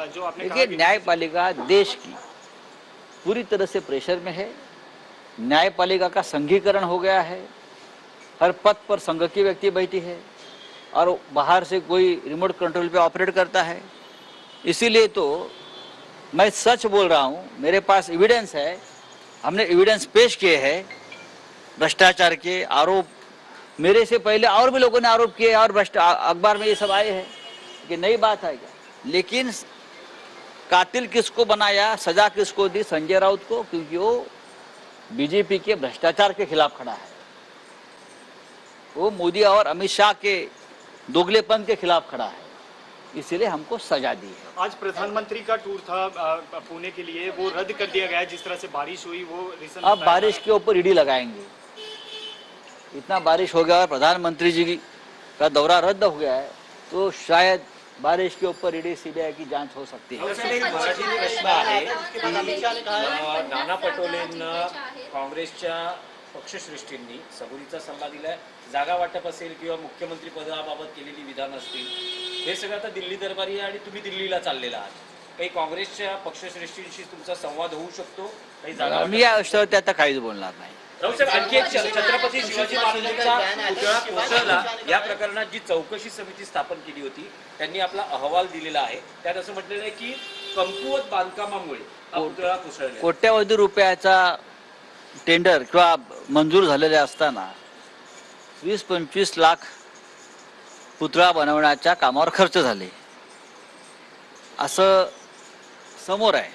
जो आपने देखिए, न्यायपालिका देश की पूरी तरह से प्रेशर में है। न्यायपालिका का संघीकरण हो गया है। हर पद पर संघ की व्यक्ति बैठी है और बाहर से कोई रिमोट कंट्रोल पे ऑपरेट करता है। इसीलिए तो मैं सच बोल रहा हूँ, मेरे पास एविडेंस है, हमने एविडेंस पेश किए हैं। भ्रष्टाचार के आरोप मेरे से पहले और भी लोगों ने आरोप किए और अखबार में ये सब आए हैं कि नई बात है क्या। लेकिन कातिल किसको बनाया, सजा किसको दी? संजय राउत को, क्योंकि वो बीजेपी के भ्रष्टाचार के खिलाफ खड़ा है। वो मोदी और अमित शाह के दोगलेपन के खिलाफ खड़ा है, इसीलिए हमको सजा दी है। आज प्रधानमंत्री का टूर था पुणे के लिए, वो रद्द कर दिया गया। जिस तरह से बारिश हुई वो रीजन अब बारिश के ऊपर ईडी लगाएंगे। इतना बारिश हो गया और प्रधानमंत्री जी का दौरा रद्द हो गया है, तो शायद बारिश के ऊपर ईडी सीबीआई की जांच हो सकती है। नाना पटोलेंना काँग्रेसच्या पक्षश्रेष्ठींनी सबुरीचा सल्ला दिलाय। जागा वाटप असेल किंवा मुख्यमंत्री पदाबाबत केलेली विधान असतील, हे सगळं आता दिल्ली दरबारी आहे आणि तुम्ही दिल्लीला चाललेला आहात। काही काँग्रेसच्या पक्षश्रेष्ठींशी तुमचा संवाद होऊ शकतो? काही जागा मी या विषयावरती आता काहीच बोलणार नाही। आणखी एक छत्रपती शिवाजी महाराजांचा पुतळा कोसळला या प्रकरणात जी चौकशी समिती स्थापन केली होती, त्यांनी आपला अहवाल दिलेला आहे। त्यात असं म्हटलेलं आहे की कमकुवत बांधकामामुळे हा पुतळा कोसळला। कोट्यावधी रुपयाचा टेंडर किंवा मंजूर झालेले असताना 20-25 लाख पुतळा बनवण्याच्या कामावर खर्च झाले असं समोर आहे,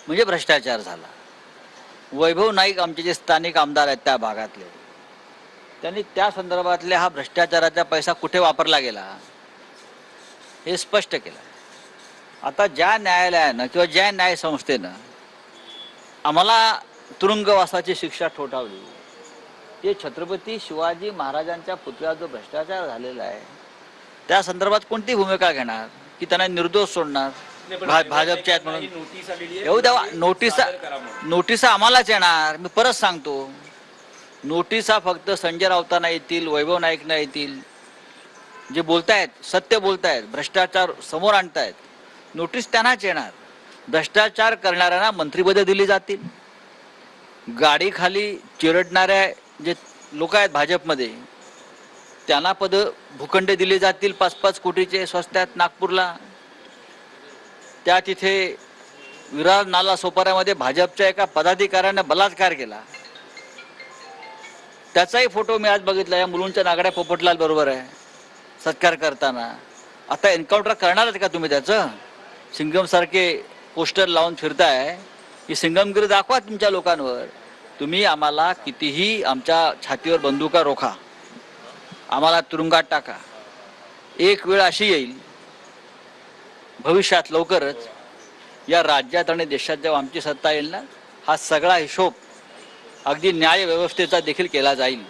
म्हणजे भ्रष्टाचार झाला। वैभव नाईक आमचे जे स्थानिक आमदार आहेत त्या भागातले, त्यांनी त्या संदर्भातल्या हा भ्रष्टाचाराचा पैसा कुठे वापरला गेला हे स्पष्ट केलं। आता ज्या न्यायालयानं किंवा ज्या न्याय संस्थेनं आम्हाला तुरुंगवासाची शिक्षा ठोठावली, ते छत्रपती शिवाजी महाराजांच्या पुतळ्यात जो भ्रष्टाचार झालेला आहे त्या संदर्भात कोणती भूमिका घेणार की त्यांना निर्दोष सोडणार? भाजपचे आहेत म्हणून येऊ द्या। नोटिसा आम्हालाच येणार। मी परत सांगतो, नोटिसा फक्त संजय राऊतांना येतील, वैभव नाईकना येतील, जे बोलतायत सत्य बोलतायत, भ्रष्टाचार समोर आणतायत, नोटीस त्यांनाच येणार। भ्रष्टाचार करणाऱ्यांना मंत्रिपदे दिली जातील। गाडी खाली चिरडणाऱ्या जे लोक आहेत भाजपमध्ये त्यांना पद भूखंडे दिले जातील 5-5 कोटीचे स्वस्तात नागपूरला। त्या तिथे विरार नाला सोपाऱ्यामध्ये भाजपच्या एका पदाधिकाऱ्याने बलात्कार केला, त्याचाही फोटो मी आज बघितला। या मुलुंडच्या नागड्या पोपटलाल बरोबर आहे सत्कार करताना। आता एन्काउंटर करणार का तुम्ही? त्याचं सिंगम सारखे पोस्टर लावून फिरताय की सिंगमगिरी दाखवा तुमच्या लोकांवर। तुम्ही आम्हाला कितीही आमच्या छातीवर बंदुका रोखा, आम्हाला तुरुंगात टाका, एक वेळ अशी येईल भविष्यात लवकरच या राज्यात आणि देशात जेव्हा आमची सत्ता येईल ना, हा सगळा हिशोब अगदी न्याय व्यवस्थेचा देखील केला जाईल।